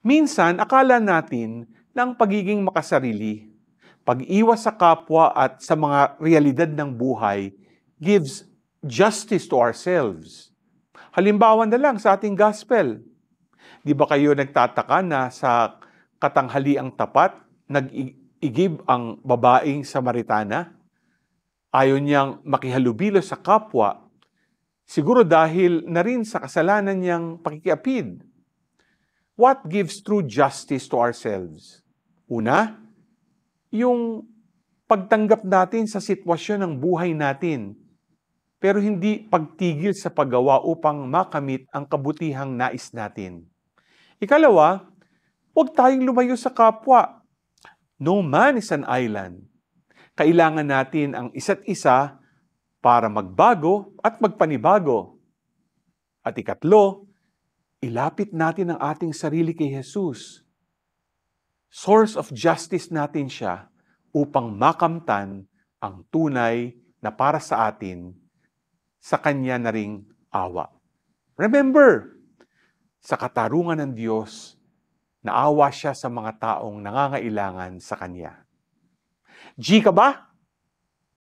Minsan, akala natin na ang pagiging makasarili, pag-iwas sa kapwa at sa mga realidad ng buhay gives justice to ourselves. Halimbawa na lang sa ating gospel. Di ba kayo nagtataka na sa katanghaliang tapat, nag-igib ang babaeng Samaritana? Ayaw niyang makihalubilo sa kapwa, siguro dahil na rin sa kasalanan niyang pakikiapid. What gives true justice to ourselves? Una, yung pagtanggap natin sa sitwasyon ng buhay natin, pero hindi pagtigil sa paggawa upang makamit ang kabutihang nais natin. Ikalawa, huwag tayong lumayo sa kapwa. No man is an island. Kailangan natin ang isa't isa para magbago at magpanibago. At ikatlo, ilapit natin ang ating sarili kay Jesus. Source of justice natin siya upang makamtan ang tunay na para sa atin sa Kanya na ring awa. Remember, sa katarungan ng Diyos, naawa siya sa mga taong nangangailangan sa Kanya. G ka ba?